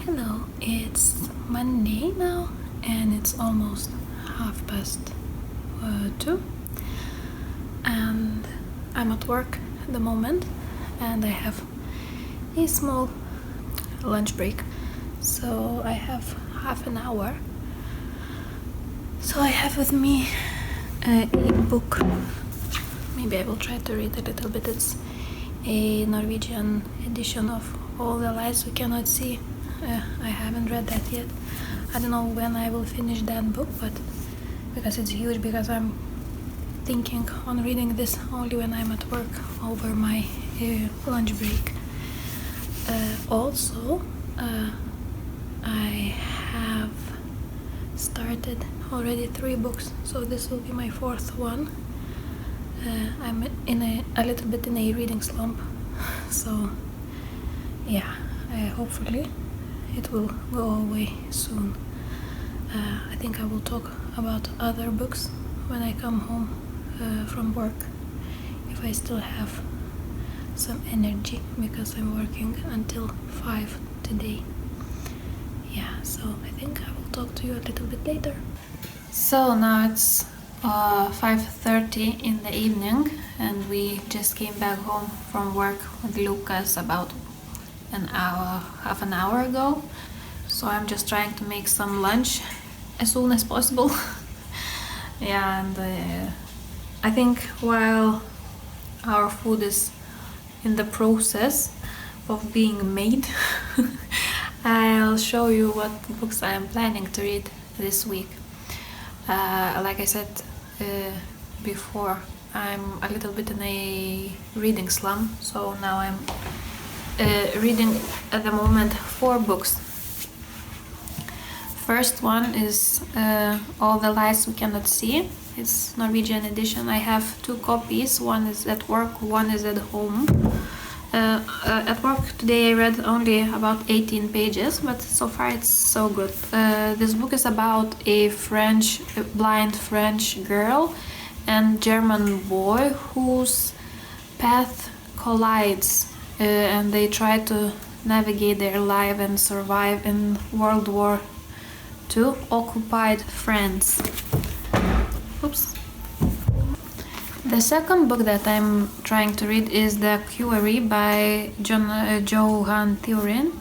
Hello, it's Monday now and it's almost 2:30 and I'm at work at the moment and I have a small lunch break, so I have half an hour. So I have with me a book. Maybe I will try to read a little bit. It's a Norwegian edition of All the Lies We Cannot See. I haven't read that yet. I don't know when I will finish that book, but because it's huge, because I'm thinking on reading this only when I'm at work over my lunch break. Also, I have started already 3 books, so this will be my 4th one. I'm in a little bit in a reading slump, so yeah, hopefully it will go away soon. I think I will talk about other books when I come home from work, if I still have some energy, because I'm working until 5 today. Yeah, so I think I will talk to you a little bit later. So now it's 5:30 in the evening and we just came back home from work with Lucas about half an hour ago. So I'm just trying to make some lunch as soon as possible. Yeah, and I think while our food is in the process of being made, I'll show you what books I am planning to read this week. Like I said before, I'm a little bit in a reading slump, so now I'm reading at the moment 4 books. First one is All the Lies We Cannot See. It's Norwegian edition. I have 2 copies. One is at work, one is at home. At work today I read only about 18 pages, but so far it's so good. This book is about a blind French girl and German boy whose path collides, and they try to navigate their life and survive in World War II occupied France. Oops. The second book that I'm trying to read is The Quarry by Johan Theorin.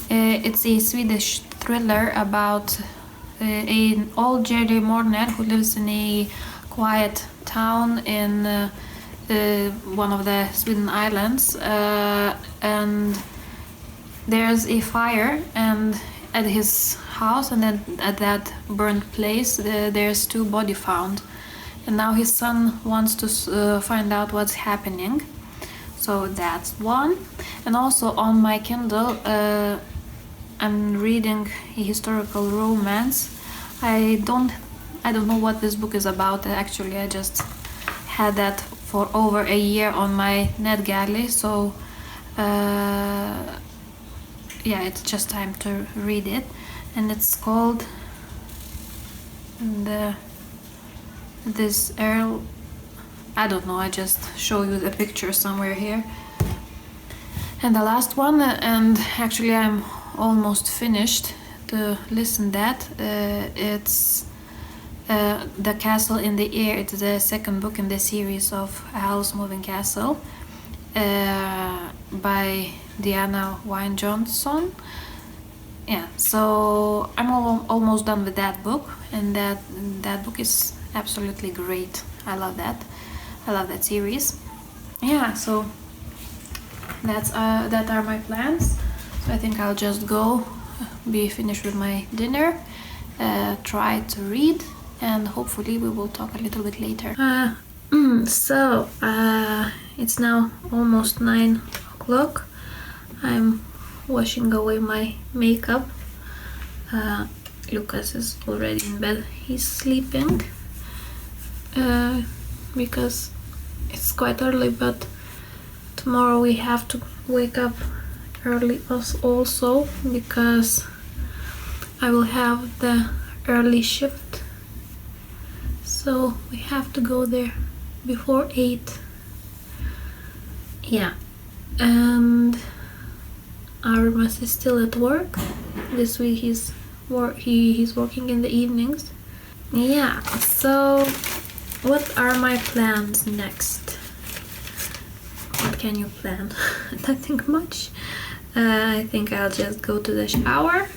It's a Swedish thriller about an old Jerry Morner who lives in a quiet town in one of the Sweden islands, and there's a fire and at his house, and then at that burnt place there's 2 bodies found. And now his son wants to find out what's happening. So that's one. And also on my Kindle, I'm reading a historical romance. I don't know what this book is about. Actually, I just had that for over a year on my NetGalley. So yeah, it's just time to read it. And it's called This Earl, I don't know, I just show you the picture somewhere here. And the last one, and actually I'm almost finished to listen that, it's The Castle in the Air. It's the second book in the series of A Howl's Moving Castle by Diana Wynne Johnson. Yeah, so I'm almost done with that book, and that book is absolutely great. I love that series. Yeah, so that are my plans. So I think I'll just go be finished with my dinner, try to read, and hopefully we will talk a little bit later. So it's now almost 9 o'clock. I'm washing away my makeup. Lucas is already in bed. He's sleeping because it's quite early, but tomorrow we have to wake up early also because I will have the early shift, so we have to go there before 8. Yeah, and Armas is still at work, This week he's working in the evenings. Yeah, so what are my plans next? What can you plan? Nothing much. I think I'll just go to the shower,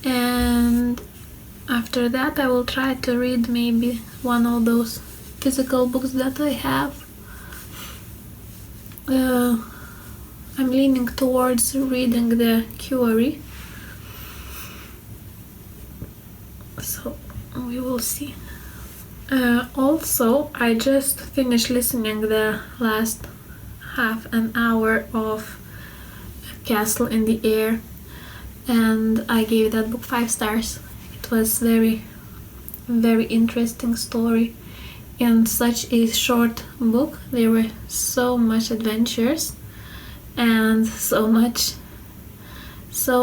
and after that I will try to read maybe one of those physical books that I have. I'm leaning towards reading the Quarry, so we will see. Also, I just finished listening the last half an hour of Castle in the Air, and I gave that book 5 stars. It was very, very interesting story in such a short book. There were so much adventures and so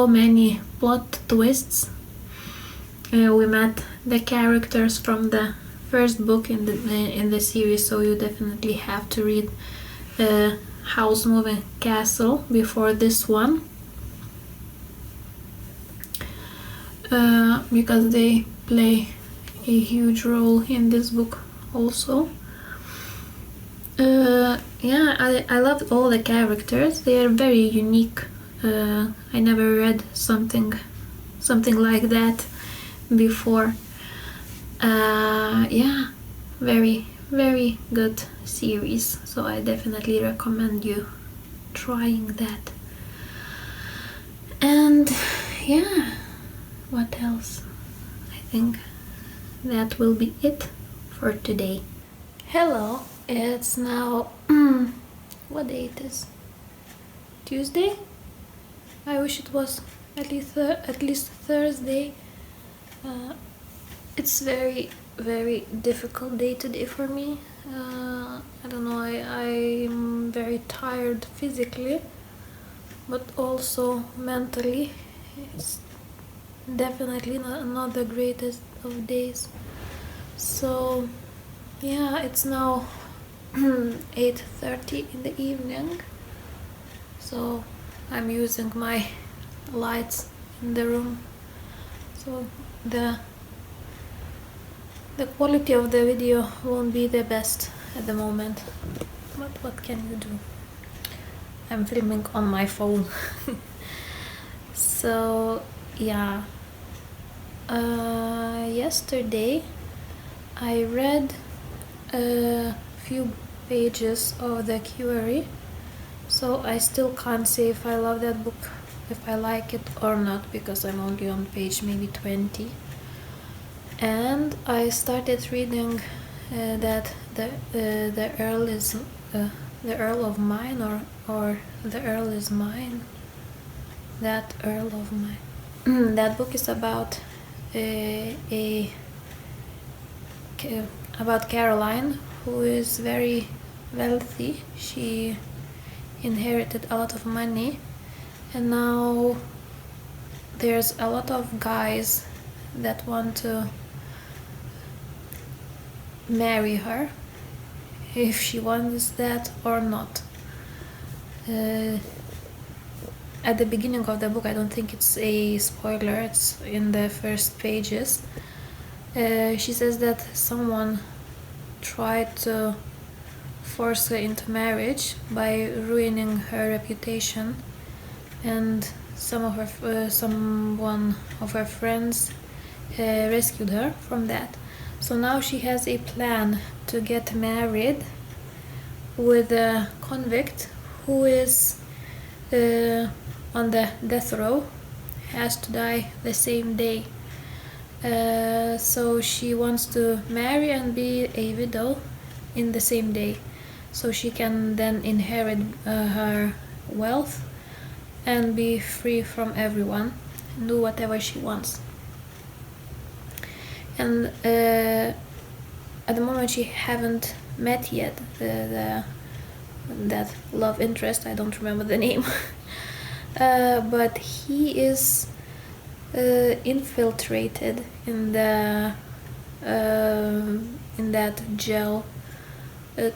many plot twists. We met the characters from the first book in the series, so you definitely have to read House Moving Castle before this one, because they play a huge role in this book also. Yeah, I loved all the characters. They are very unique. I never read something like that before. Yeah, very, very good series, so I definitely recommend you trying that. And yeah, what else? I think that will be it for today. Hello, it's now what day it is? Tuesday? I wish it was at least Thursday. It's very, very difficult day today for me. I don't know, I'm very tired physically, but also mentally. It's definitely not the greatest of days. So yeah, it's now 8:30 in the evening, so I'm using my lights in the room, so the quality of the video won't be the best at the moment, but what can you do? I'm filming on my phone. So yeah, yesterday I read a few pages of the Quarry, so I still can't say if I love that book, if I like it or not, because I'm only on page maybe 20. And I started reading that the Earl is the Earl of Mine, or the Earl is Mine. That Earl of Mine. That book is about about Caroline, who is very wealthy. She inherited a lot of money, and now there's a lot of guys that want to marry her, if she wants that or not. At the beginning of the book, I don't think it's a spoiler, it's in the first pages, she says that someone tried to force her into marriage by ruining her reputation, and someone of her friends rescued her from that. So now she has a plan to get married with a convict who is on the death row, has to die the same day. So she wants to marry and be a widow in the same day, so she can then inherit her wealth and be free from everyone, do whatever she wants. And at the moment she haven't met yet that love interest, I don't remember the name. But he is infiltrated in that jail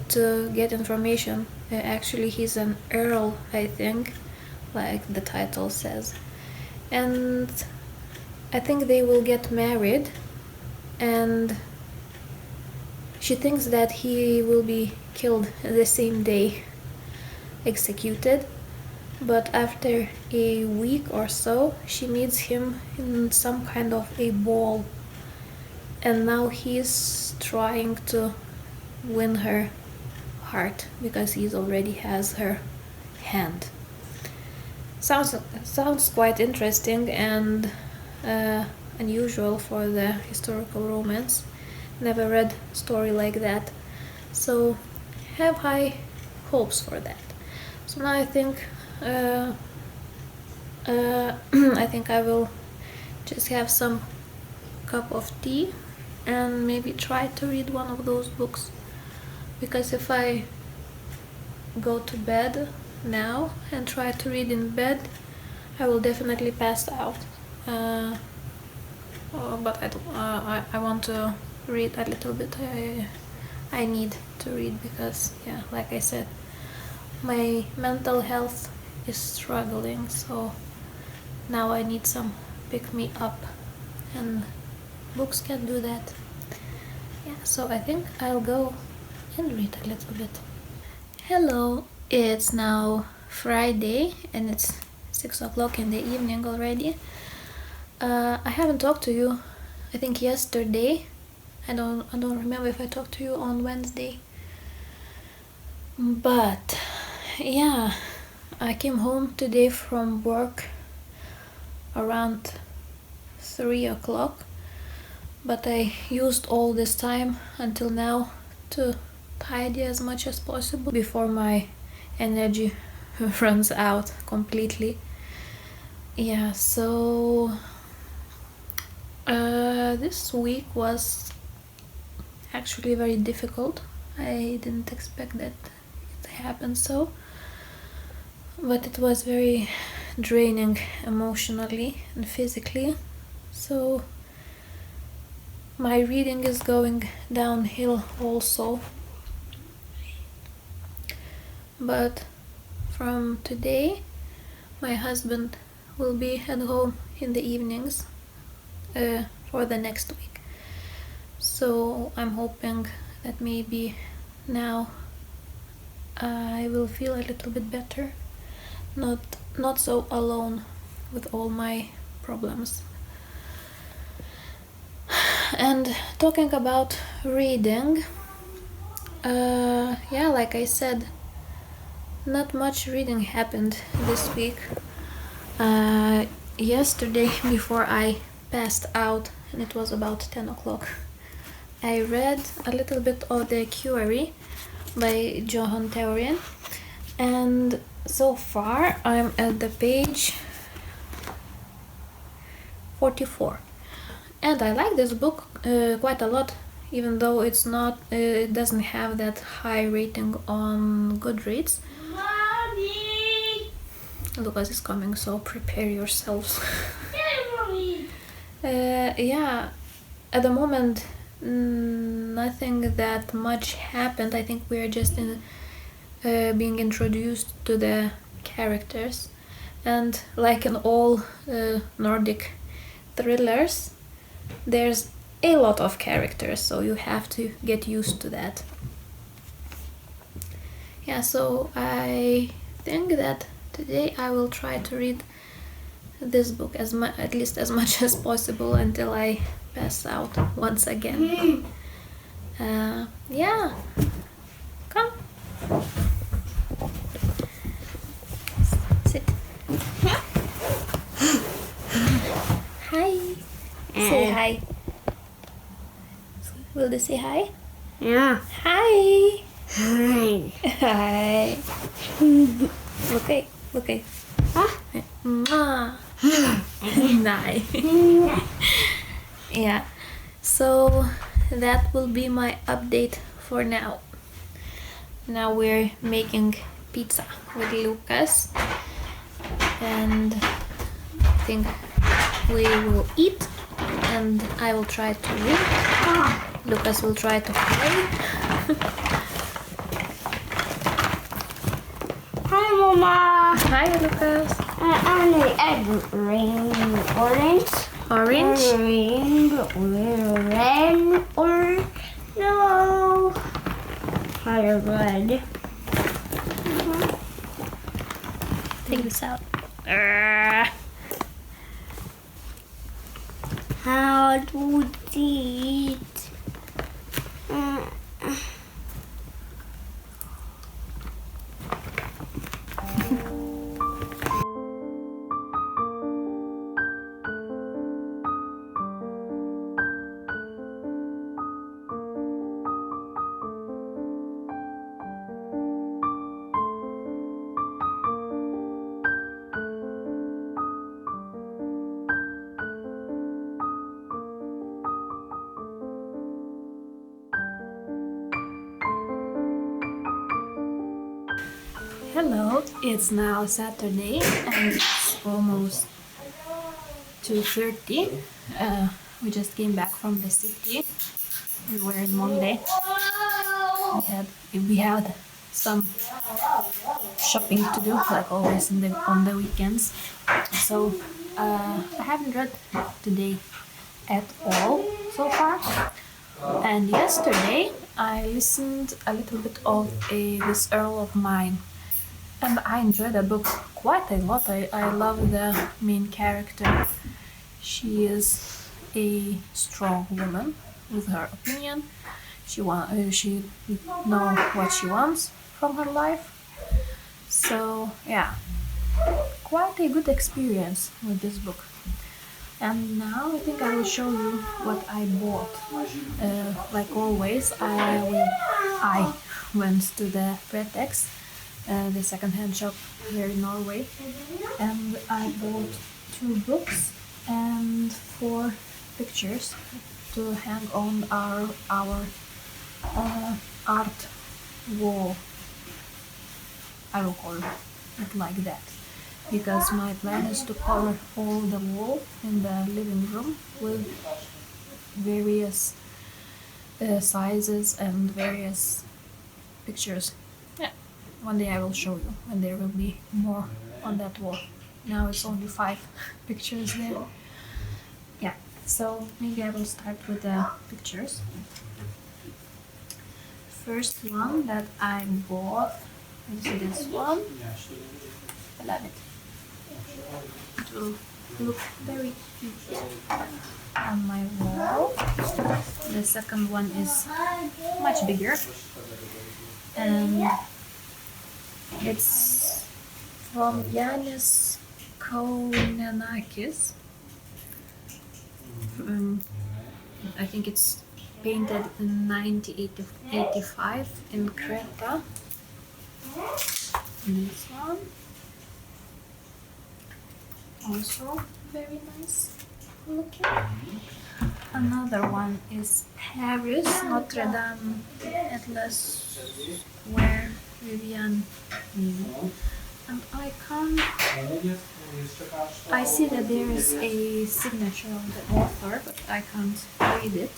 to get information. Actually, he's an earl, I think, like the title says, and I think they will get married, and she thinks that he will be killed the same day, executed. But after a week or so, she meets him in some kind of a ball, and now he's trying to win her heart because he already has her hand. Sounds quite interesting and unusual for the historical romance. Never read a story like that, so have high hopes for that. So now I think I think I will just have some cup of tea and maybe try to read one of those books, because if I go to bed now and try to read in bed, I will definitely pass out. But I want to read a little bit. I need to read because, yeah, like I said, my mental health is struggling, so now I need some pick me up, and books can do that. Yeah, so I think I'll go and read a little bit. Hello, it's now Friday and it's 6 o'clock in the evening already. I haven't talked to you, I think yesterday. I don't remember if I talked to you on Wednesday. But yeah, I came home today from work around 3 o'clock, but I used all this time until now to tidy as much as possible before my energy runs out completely. Yeah, so this week was actually very difficult. I didn't expect that it happened so, but it was very draining emotionally and physically. So my reading is going downhill also. But from today, my husband will be at home in the evenings for the next week. So I'm hoping that maybe now I will feel a little bit better, not so alone with all my problems. And talking about reading, yeah, like I said, not much reading happened this week. Yesterday, before I passed out, and it was about 10 o'clock, I read a little bit of The Quarry by Johan Theorin, and so far I'm at the page 44. And I like this book quite a lot, even though it doesn't have that high rating on Goodreads. Mommy! Lucas is coming, so prepare yourselves. Yeah, at the moment nothing that much happened. I think we're just being introduced to the characters, and like in all Nordic thrillers, there's a lot of characters, so you have to get used to that. Yeah, so I think that today I will try to read this book at least as much as possible until I pass out once again. Yeah, come, sit. Hi. Say hi. Will they say hi? Yeah. Hi. Hi. Hi. Okay. Nice. Yeah. So that will be my update for now. Now we're making pizza with Lucas, and I think we will eat, and I will try to read. Lucas will try to play. Hi, Mama. Hi, Lucas. Only egg ring orange. Orange. Red or no. Color red. Take this out. How to eat? Hello, it's now Saturday and it's almost 2:30. We just came back from the city. We were in Monday. We had some shopping to do, like always on the weekends. So I haven't read today at all so far. And yesterday I listened a little bit of This Earl of Mine. And I enjoyed the book quite a lot. I love the main character. She is a strong woman with her opinion. She know what she wants from her life. So yeah, quite a good experience with this book. And now I think I will show you what I bought. Like always, I went to the Fretex, the second-hand shop here in Norway, and I bought 2 books and 4 pictures to hang on our art wall. I will call it like that, because my plan is to cover all the wall in the living room with various sizes and various pictures. Yeah, one day I will show you when there will be more on that wall. Now it's only 5 pictures there. Yeah, so maybe I will start with the pictures. First one that I bought is this one. I love it. It will look very cute on my wall. The second one is much bigger, and it's from Yanis Kounenakis. I think it's painted in 1985 in Creta. This one also very nice looking. Another one is Paris, Notre Dame Atlas, where Vivian Mignon. And I see that there is a signature of the author, but I can't read it.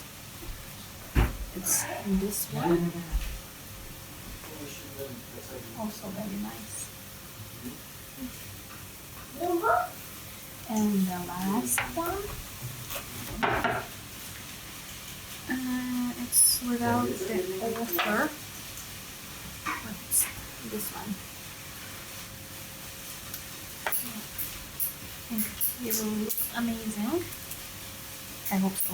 It's this one. Also very nice. And the last one, it's without the author, but it's this one. I think it will look amazing. I hope so.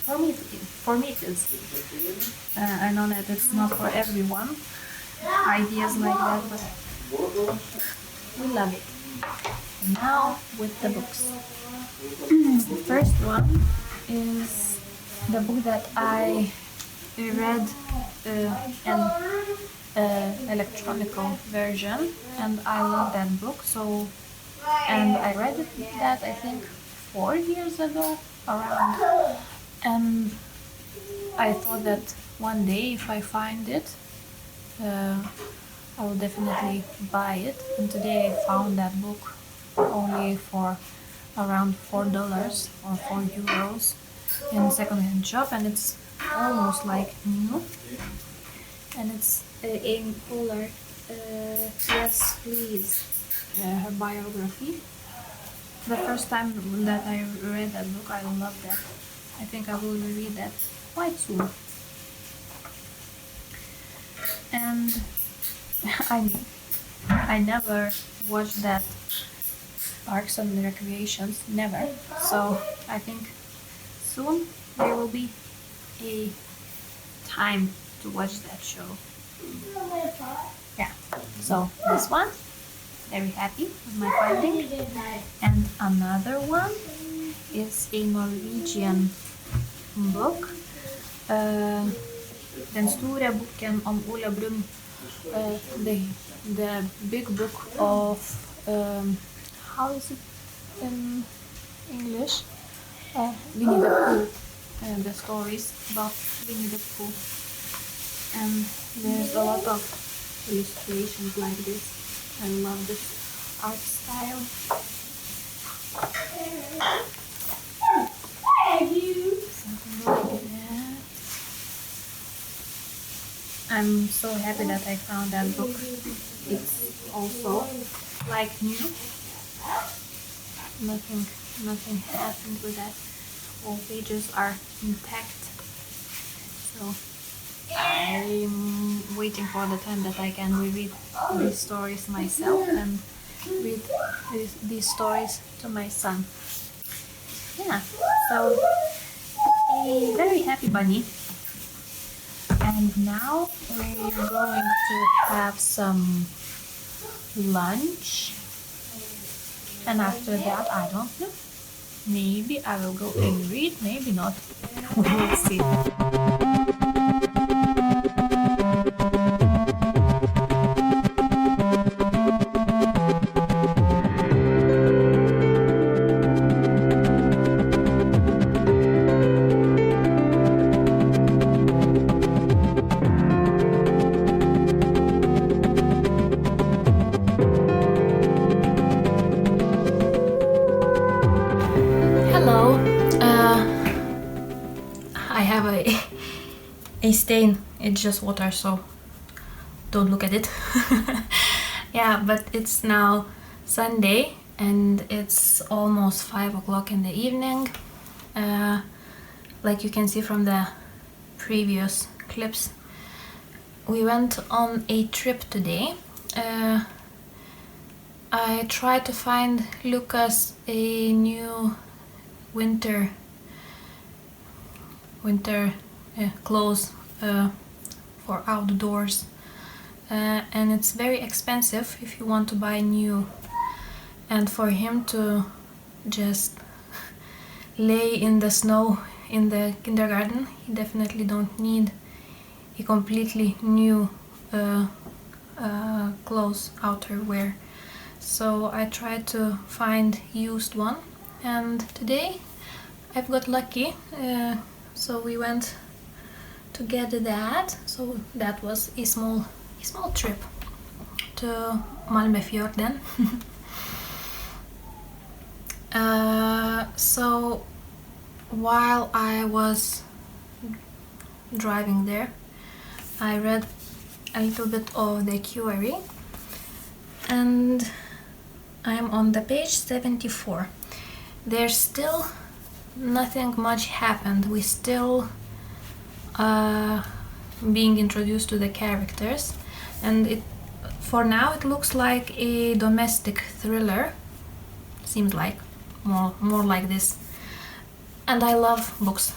For me it is. I know that it's not for everyone, ideas like that, but we love it. And now with the books. The first one is the book that I read an electronical version, and I love that book. So, and I read that I think 4 years ago around, and I thought that one day if I find it, I will definitely buy it. And today I found that book only for around $4 or €4 in a second-hand shop, and it's almost like new. And it's in color Yes Please her biography. The first time that I read that book, I loved that. I think I will reread that quite soon. And I never watched that Parks and Recreations, never. So I think soon there will be a time to watch that show. Yeah. So this one, very happy with my finding. And another one is a Norwegian book. Den store boken om Ola Brumm. The big book of how is it in English? Winnie the Pooh. The stories about Winnie the Pooh. And there's a lot of illustrations like this. I love this art style. Something like that. I'm so happy that I found that book. It's also like new. Nothing happened with that. All pages are intact. So I'm waiting for the time that I can reread these stories myself and read these stories to my son. Yeah, so a very happy bunny. And now we're going to have some lunch. And after that, I don't know. Maybe I will go and read, maybe not. We will see. Hello. I have a stain. It's just water, so don't look at it. Yeah, but it's now Sunday and it's almost 5 o'clock in the evening. Like you can see from the previous clips, we went on a trip today. I tried to find Lucas a new winter clothes for outdoors, and it's very expensive if you want to buy new, and for him to just lay in the snow in the kindergarten, he definitely don't need a completely new clothes, outerwear. So I tried to find used one, and today I've got lucky. So we went to get that. So that was a small trip to Malmefjorden. So while I was driving there, I read a little bit of the QRE, and I'm on the page 74. There's still nothing much happened. We still being introduced to the characters, and for now it looks like a domestic thriller. Seems like more like this, and I love books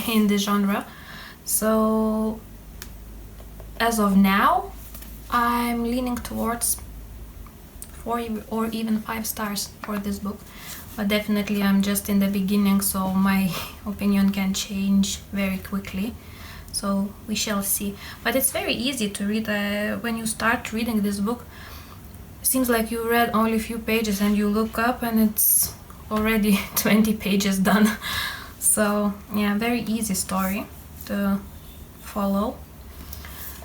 in this genre. So as of now, I'm leaning towards 4 or even 5 stars for this book. But definitely I'm just in the beginning, so my opinion can change very quickly. So we shall see. But it's very easy to read. When you start reading this book, it seems like you read only a few pages and you look up and it's already 20 pages done. So yeah, very easy story to follow.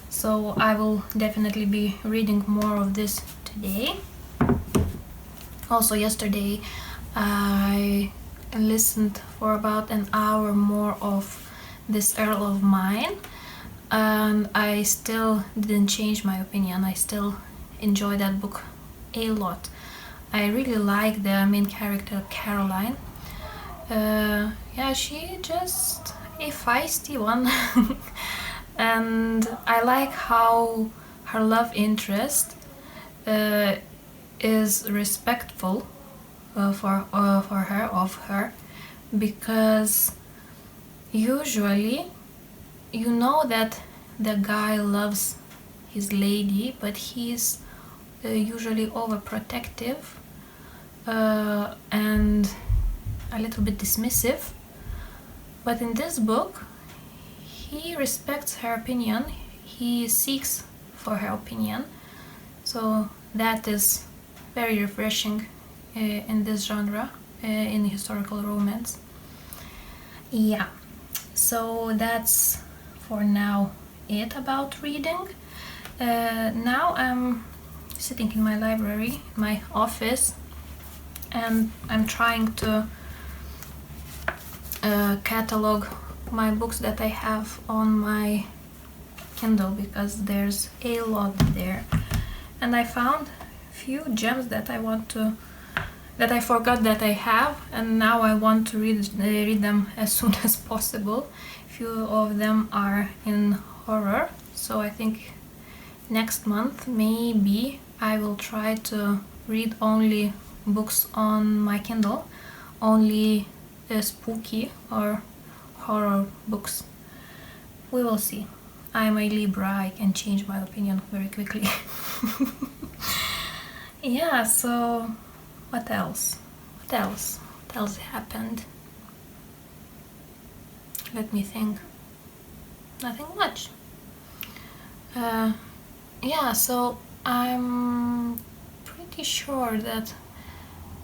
So I will definitely be reading more of this today. Also yesterday I listened for about an hour more of This Earl of Mine, and I still didn't change my opinion. I still enjoy that book a lot. I really like the main character, Caroline. Yeah, she just a feisty one. And I like how her love interest is respectful for her, because usually you know that the guy loves his lady, but he's usually overprotective and a little bit dismissive. But in this book, he respects her opinion, he seeks for her opinion, so that is very refreshing in this genre, in historical romance. Yeah, so that's for now it about reading. Now I'm sitting in my library, my office, and I'm trying to catalog my books that I have on my Kindle, because there's a lot there, and I found few gems that I forgot that I have, and now I want to read them as soon as possible. Few of them are in horror, so I think next month maybe I will try to read only books on my Kindle, only spooky or horror books. We will see. I'm a Libra, I can change my opinion very quickly. Yeah, so what else happened? Let me think. Nothing much. Yeah, so I'm pretty sure that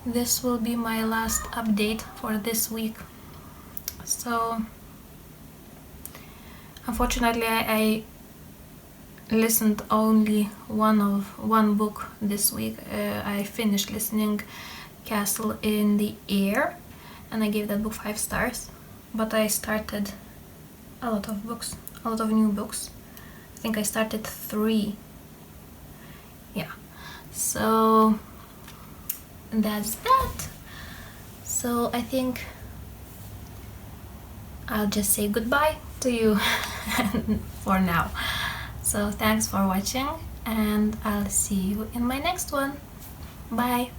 this will be my last update for this week. So unfortunately I listened only one book this week. I finished listening Castle in the Air, and I gave that book 5 stars, but I started a lot of new books. I think I started 3. Yeah, so that's that. So I think I'll just say goodbye to you for now. So thanks for watching, and I'll see you in my next one. Bye.